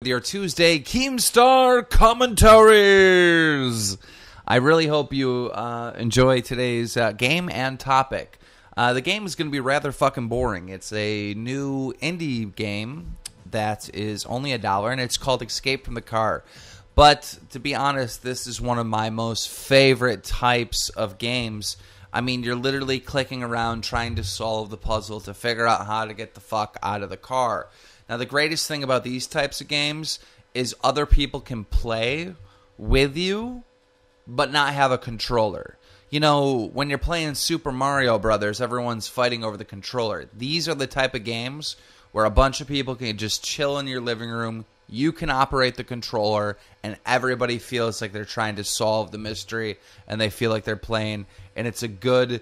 Your Tuesday Keemstar commentaries. I really hope you enjoy today's game and topic. The game is going to be rather fucking boring. It's a new indie game that is only $1, and it's called Escape from the Car. But to be honest, this is one of my most favorite types of games. I mean, you're literally clicking around trying to solve the puzzle to figure out how to get the fuck out of the car. Now, the greatest thing about these types of games is other people can play with you, but not have a controller. You know, when you're playing Super Mario Brothers, everyone's fighting over the controller. These are the type of games where a bunch of people can just chill in your living room. You can operate the controller, and everybody feels like they're trying to solve the mystery, and they feel like they're playing, and it's a good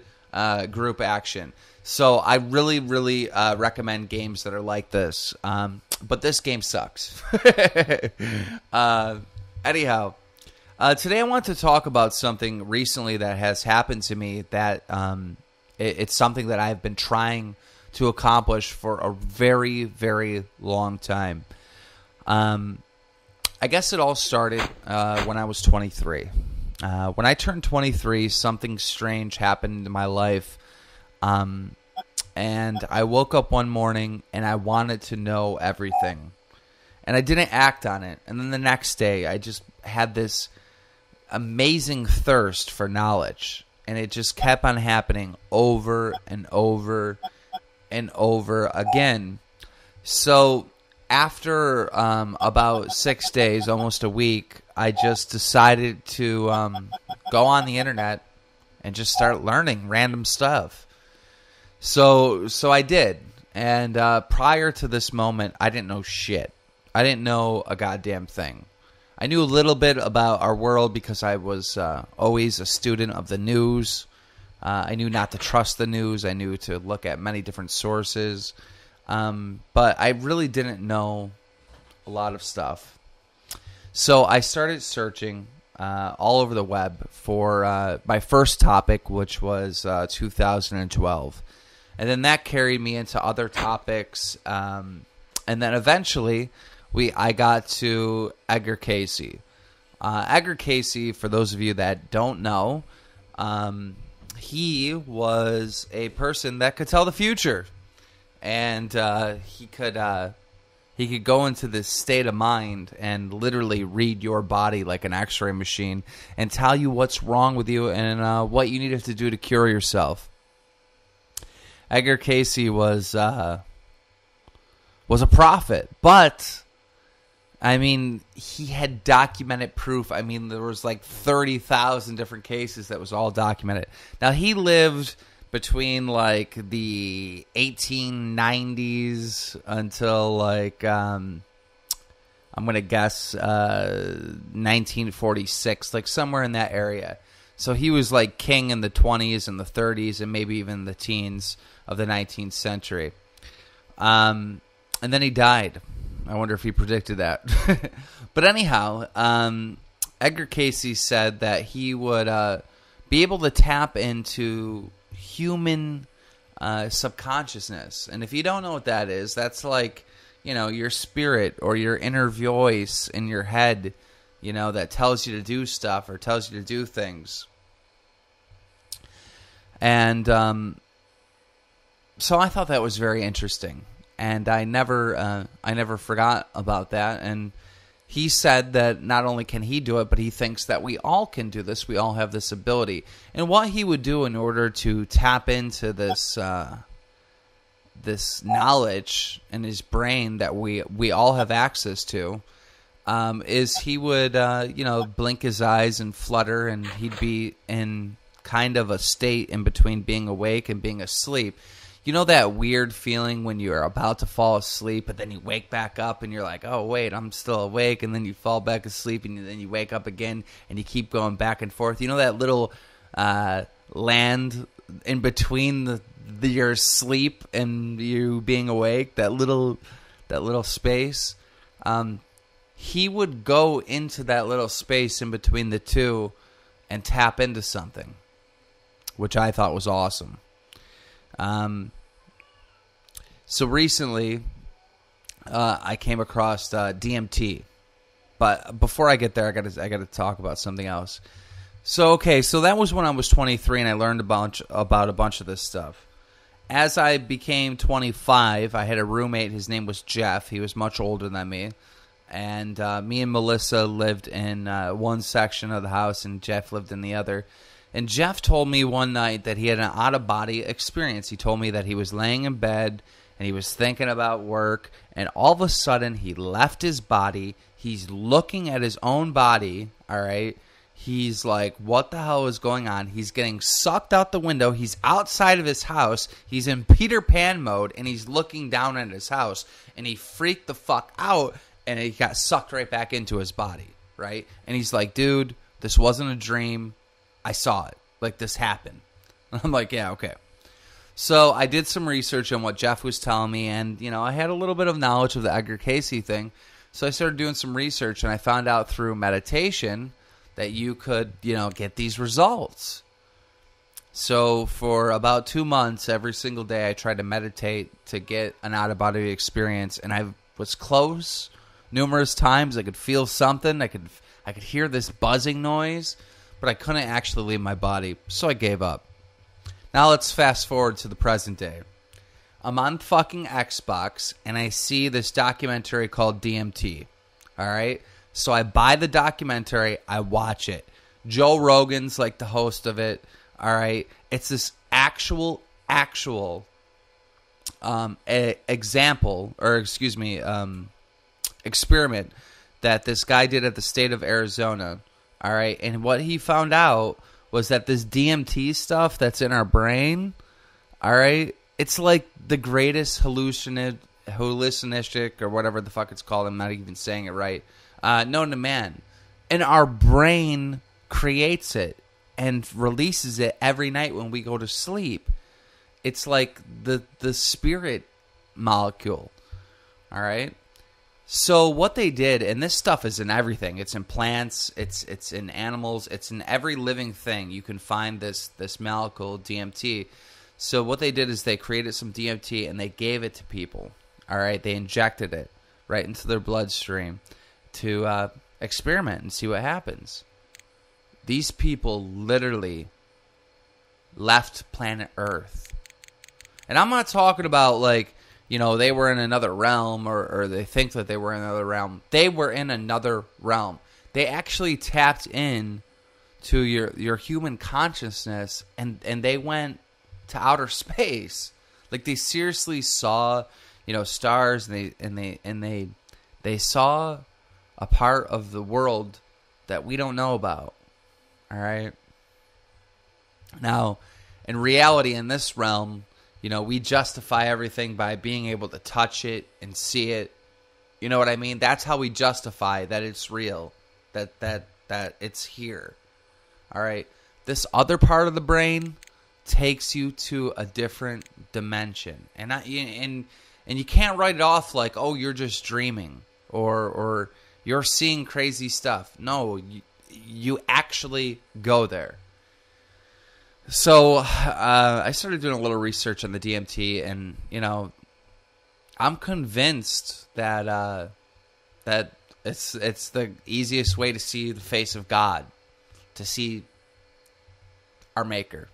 group action. So I really, really recommend games that are like this. But this game sucks. Anyhow, today I want to talk about something recently that has happened to me that it's something that I've been trying to accomplish for a very, very long time. I guess it all started when I was 23. When I turned 23, something strange happened in my life. And I woke up one morning and I wanted to know everything. And I didn't act on it. And then the next day, I just had this amazing thirst for knowledge. And it just kept on happening over and over and over again. So after about 6 days, almost a week, I just decided to go on the internet and just start learning random stuff. So I did. And prior to this moment, I didn't know shit. I didn't know a goddamn thing. I knew a little bit about our world because I was always a student of the news. I knew not to trust the news. I knew to look at many different sources. But I really didn't know a lot of stuff. So I started searching all over the web for my first topic, which was 2012. And then that carried me into other topics. And then eventually I got to Edgar Cayce. Edgar Cayce, for those of you that don't know, he was a person that could tell the future. And he could go into this state of mind and literally read your body like an x-ray machine and tell you what's wrong with you and what you needed to do to cure yourself. Edgar Cayce was a prophet, but I mean, he had documented proof. I mean, there was like 30,000 different cases that was all documented. Now, he lived between like the 1890s until like I'm gonna guess 1946, like somewhere in that area. So he was like king in the 20s and the 30s and maybe even the teens of the 19th century. And then he died. I wonder if he predicted that. But anyhow, Edgar Cayce said that he would be able to tap into human subconsciousness. And if you don't know what that is, that's like, you know, your spirit or your inner voice in your head, you know, that tells you to do stuff or tells you to do things. And so I thought that was very interesting. And I never forgot about that. And he said that not only can he do it, but he thinks that we all can do this. We all have this ability. And what he would do in order to tap into this this knowledge in his brain that we all have access to is he would blink his eyes and flutter, and he'd be in kind of a state in between being awake and being asleep. You know that weird feeling when you're about to fall asleep, but then you wake back up and you're like, oh, wait, I'm still awake. And then you fall back asleep and then you wake up again and you keep going back and forth. You know that little land in between your sleep and you being awake, that little space? He would go into that little space in between the two and tap into something, which I thought was awesome. So recently, I came across DMT. But before I get there, I got to talk about something else. So that was when I was 23, and I learned about a bunch of this stuff. As I became 25, I had a roommate. His name was Jeff. He was much older than me. And me and Melissa lived in one section of the house, and Jeff lived in the other. And Jeff told me one night that he had an out-of-body experience. He told me that he was laying in bed, and he was thinking about work, and all of a sudden he left his body. He's looking at his own body, all right? He's like, what the hell is going on? He's getting sucked out the window. He's outside of his house. He's in Peter Pan mode, and he's looking down at his house. And he freaked the fuck out, and he got sucked right back into his body, right? And he's like, dude, this wasn't a dream. I saw it. Like, this happened. I'm like, yeah, okay. So I did some research on what Jeff was telling me, and, you know, I had a little bit of knowledge of the Edgar Cayce thing. So I started doing some research, and I found out through meditation that you could, you know, get these results. So for about 2 months, every single day, I tried to meditate to get an out-of-body experience, and I was close numerous times. I could feel something. I could hear this buzzing noise, but I couldn't actually leave my body, so I gave up. Now let's fast forward to the present day. I'm on fucking Xbox, and I see this documentary called DMT, all right? So I buy the documentary, I watch it. Joe Rogan's like the host of it, all right? It's this example, experiment that this guy did at the state of Arizona, all right? And what he found out was that this DMT stuff that's in our brain, all right, it's like the greatest hallucinistic or whatever the fuck it's called. I'm not even saying it right. Known to man. And our brain creates it and releases it every night when we go to sleep. It's like the spirit molecule. All right? So what they did, and this stuff is in everything. It's in plants, it's in animals, it's in every living thing. You can find this molecule, DMT. So what they did is they created some DMT and they gave it to people. All right? They injected it right into their bloodstream to experiment and see what happens. These people literally left planet Earth. And I'm not talking about like, you know, they were in another realm or they think that they were in another realm. They were in another realm. They actually tapped in to your human consciousness and they went to outer space. Like they seriously saw, you know, stars and they saw a part of the world that we don't know about. All right. Now, in reality, in this realm, you know, we justify everything by being able to touch it and see it. You know what I mean? That's how we justify that it's real, that it's here. All right. This other part of the brain takes you to a different dimension, and you can't write it off like, oh, you're just dreaming or you're seeing crazy stuff. No, you actually go there. So I started doing a little research on the DMT, and you know, I'm convinced that that it's the easiest way to see the face of God, to see our Maker.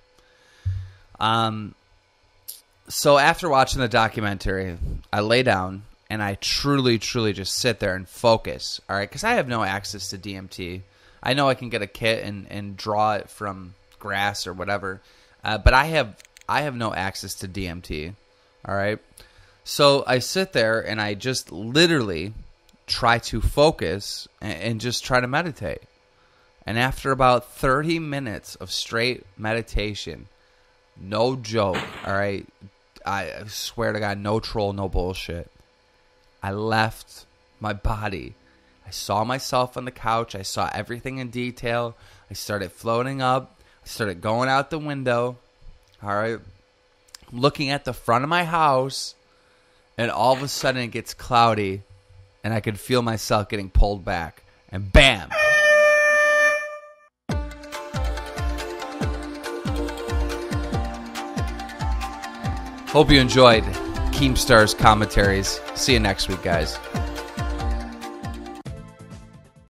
So after watching the documentary, I lay down and I truly just sit there and focus. All right, because I have no access to DMT. I know I can get a kit and draw it from grass or whatever, but I have no access to DMT. All right, so I sit there and I just literally try to focus and just try to meditate. And after about 30 minutes of straight meditation, no joke, all right, I swear to God, no troll, no bullshit, I left my body. I saw myself on the couch. I saw everything in detail. I started floating up. I started going out the window. All right. I'm looking at the front of my house, and all of a sudden it gets cloudy, and I could feel myself getting pulled back. And bam! Hope you enjoyed. Keemstar's commentaries. See you next week, guys.